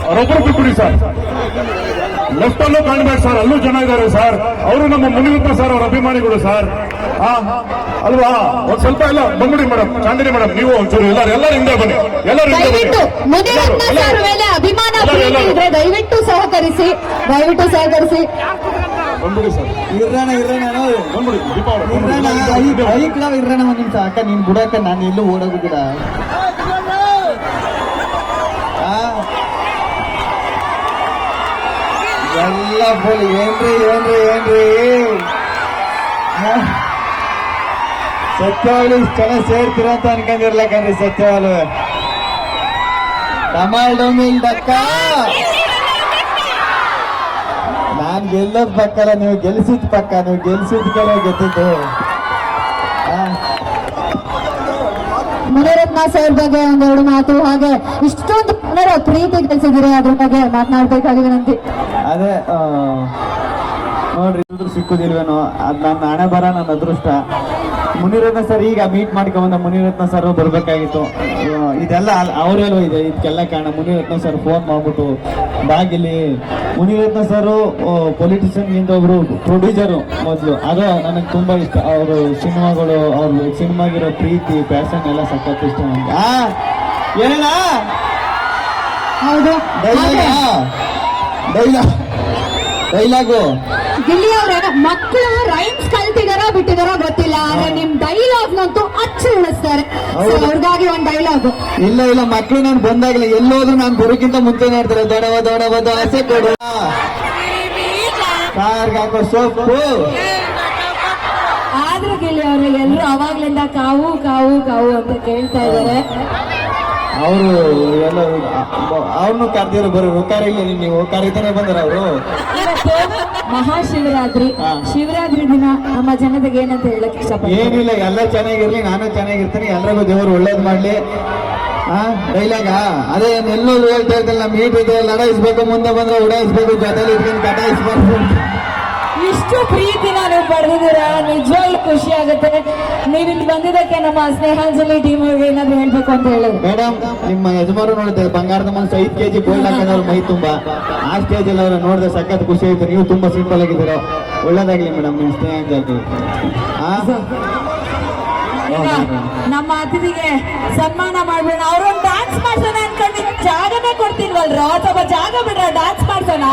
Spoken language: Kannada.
ಅವರೊಬ್ಬರು ಬಿಟ್ಬಿಡಿ ಸರ್. ಲೆಫ್ಟ್ ಅಲ್ಲೂ ಕಾಣ್ಬೇಕು ಸರ್, ಅಲ್ಲೂ ಜನ ಇದ್ದಾರೆ ಸರ್. ಅವರು ನಮ್ಮ ಮುನಿರತ್ನ ಸರ್ ಅವರ ಅಭಿಮಾನಿಗಳು ಸರ್. ಅಲ್ವಾ? ಒಂದ್ ಸ್ವಲ್ಪ ಎಲ್ಲ ಬಂದ್ಬಿಡಿ ಮೇಡಮ್. ಚಾಂದಿನಿ ಮೇಡಮ್, ನೀವು ಒಂಚೂರು ಎಲ್ಲರೂ ಹಿಂದೆ ಬನ್ನಿ. ಎಲ್ಲರೂ ಹಿಂದೆ ಬನ್ನಿ. ಅಭಿಮಾನ ಇದ್ರೆ ದಯವಿಟ್ಟು ಸಹಕರಿಸಿ, ಬಂದ್ಬಿಡಿ ಸರ್. ಬಂದ್ಬಿಡಿ. ಇರ್ರಣ ಒಂದ್ ನಿಮಿಷ ಅಕ್ಕ, ನೀನ್ ಬಿಡಕ್ಕ, ನಾನು ಎಲ್ಲೂ ಓಡೋಗಿದ್ದೀರ. ಎಲ್ಲ ಬೋಲಿ ಏನ್ರಿ ಸತ್ಯವಾಗ್ಲು ಇಷ್ಟು ಜನ ಸೇರ್ತೀರ ಅಂತ ಅನ್ಕೊಂಡಿರ್ಲಕಂದ್ರಿ. ಸತ್ಯವಾಗ್ಲು ಟಮಾಲ್ಡೊಮಿಲ್ದಕ್ಕ ನಾನ್ ಗೆಲ್ಲೋದ್ ಪಕ್ಕಲ್ಲ, ನೀವು ಗೆಲ್ಸಿದ್ ಪಕ್ಕ. ನೀವು ಗೆಲ್ಸಿದ್ ಕೆಲ ಗೆದ್ದಿದ್ದು. ಮುನಿರತ್ನ ಸರ್ ಬಗ್ಗೆ ಒಂದೆರಡು ಮಾತು, ಹಾಗೆ ಇಷ್ಟೊಂದು ಪ್ರೀತಿ ಗೆಲ್ಸಿದಿರಿ, ಅದ್ರ ಬಗ್ಗೆ ಮಾತನಾಡ್ಬೇಕಾಗಿ ವಿನಂತಿ. ಅದೇ ನೋಡ್ರಿ, ಸಿಕ್ಕುದಿಲ್ವೇನೋ, ಅದ್ ನನ್ನ ಹಣೆ ಬರ, ನನ್ನ ಅದೃಷ್ಟ. ಮುನಿರತ್ನ ಸರ್ ಈಗ ಮೀಟ್ ಮಾಡ್ಕೊಂಬಂದ ಮುನಿರತ್ನ ಸರ್ ಬರ್ಬೇಕಾಗಿತ್ತು. ಇದೆಲ್ಲ ಅವರೆಲ್ಲೋ ಇದೆ, ಇದಕ್ಕೆಲ್ಲ ಕಾರಣ ಮುನಿರತ್ನ ಸರ್ ಫೋನ್ ಮಾಡ್ಬಿಟ್ಟು ಬಾಗಿಲಿ. ಮುನಿರತ್ನ ಸರ್ ಪೊಲಿಟಿಷಿಯನ್ ಗಿಂತ ಒಬ್ರು ಪ್ರೊಡ್ಯೂಸರು ಮೊದಲು. ಅದು ನನಗೆ ತುಂಬಾ ಇಷ್ಟ. ಅವರು ಸಿನಿಮಾಗಳು, ಅವ್ರ ಸಿನಿಮಾಗಿರೋ ಪ್ರೀತಿ, ಪ್ಯಾಷನ್ ಎಲ್ಲ ಸಖತ್ ಇಷ್ಟ ನನಗೆ. ಏನೇನಾ ಡೈಲಾಗು ಗಿಲ್ಲಿ ಅವ್ರ ಮಕ್ಕಳು ರೈಮ್ಸ್ ಕಲ್ತಿದಾರೋ ಬಿಟ್ಟಿದಾರೋ ಗೊತ್ತಿಲ್ಲ, ಆದ್ರೆ ನಿಮ್ ಡೈಲಾಗ್ ನಂತೂ ಅಚ್ಚು ಉಳಿಸ್ತಾರೆ. ಅವ್ರಿಗಾಗಿ ಒಂದ್ ಡೈಲಾಗ್. ಇಲ್ಲ ಮಕ್ಕಳು ನಾನು ಬಂದಾಗಲೇ ಎಲ್ಲೋದ್ರು ನಾನು ಬರೋಕ್ಕಿಂತ ಮುಂಚೆ ನೋಡ್ತಾರೆ, ದೊಡವ ಆಸೆ ಕೊಡು, ಕಾರ್ಗೆ ಹಾಕೋ ಸೋಪು. ಆದ್ರೂ ಗಿಲ್ಲಿ ಅವ್ರು ಎಲ್ಲರೂ ಅವಾಗ್ಲಿಂದ ಕಾವು ಕಾವು ಕಾವು ಅಂತ ಕೇಳ್ತಾ ಇದಾರೆ. ಅವರು ಎಲ್ಲ ಅವ್ರನ್ನು ಕರ್ದಿರೋ ಬರೋ ಕರೀಲಿ, ನೀವು ಕರೀತಾನೆ ಬಂದ್ರ ಅವರು. ಮಹಾಶಿವರಾತ್ರಿ, ಶಿವರಾತ್ರಿ ದಿನ ನಮ್ಮ ಜನತೆಗೆ ಏನಂತ ಹೇಳಕ್ ಇಷ್ಟಪಡ್ತೀನಿ. ಏನಿಲ್ಲ, ಎಲ್ಲ ಚೆನ್ನಾಗಿರ್ಲಿ, ನಾನು ಚೆನ್ನಾಗಿರ್ತೀನಿ, ಎಲ್ರಿಗೂ ದೇವರು ಒಳ್ಳೇದ್ ಮಾಡ್ಲಿ. ಡೈಲಾಗ ಅದೇ ಎಲ್ಲೋದ್ರು ಹೇಳ್ತಾ ಇರ್ತಲ್ಲ, ನಮ್ಮ ಮೀಟ್ ಇದೆ, ಲಡಾಯಿಸ್ಬೇಕು, ಮುಂದೆ ಬಂದ್ರೆ ಉಡಾಯಿಸ್ಬೇಕು, ಜೊತೆಲಿ ಇಟ್ಕೊಂಡು ಕಟಾಯಿಸ್ಬಾರ್ದು. ಇಷ್ಟು ಪ್ರೀತಿನ ನೀವು ಪಡೆದಿದ್ದೀರಾ, ನಿಜವಾಗ್ಲೂ ಖುಷಿ ಆಗುತ್ತೆ. ನೀವು ಇಲ್ಲಿ ಬಂದಿದ್ದಕ್ಕೆ ನಮ್ಮ ಸ್ನೇಹಾಂಜಲಿ ಟೀಮ್ ಅವ್ರಿಗೆ ಏನಾದ್ರು ಹೇಳ್ಬೇಕು ಅಂತ ಹೇಳಿದ್ರು. ಮೇಡಮ್, ನಿಮ್ಮ ಯಜಮಾರು ನೋಡುತ್ತೆ ಬಂಗಾರದ ಮನಸ್ಸು 5 kg ಗೋಲ್ಡ್ ಹಾಕಿದವ್ರು ಮೈ ತುಂಬಾ. ಆ ಸ್ಟೇಜ್ ಅಲ್ಲಿ ಅವ್ರ ನೋಡಿದ್ರೆ ಸಖತ್ ಖುಷಿ ಆಯ್ತು. ನೀವು ತುಂಬಾ ಸಿಂಪಲ್ ಆಗಿದ್ದೀರ, ಒಳ್ಳೇದಾಗ್ಲಿ ಮೇಡಮ್ ನಿಮ್ ಸ್ನೇಹಾಂಜಲಿ. ನಮ್ಮ ಅತಿಥಿಗೆ ಸನ್ಮಾನ ಮಾಡ್ಬೇಡ, ಅವ್ರೊಂದು ಡಾನ್ಸ್ ಮಾಡ್ಸೋಣ ಅನ್ಕೊಂಡು ಜಾಗನೇ ಕೊಡ್ತಿಲ್ವಲ್ರ, ಅಥವಾ ಜಾಗ ಬಿಡ್ರ ಡಾನ್ಸ್ ಮಾಡ್ಸೋಣ.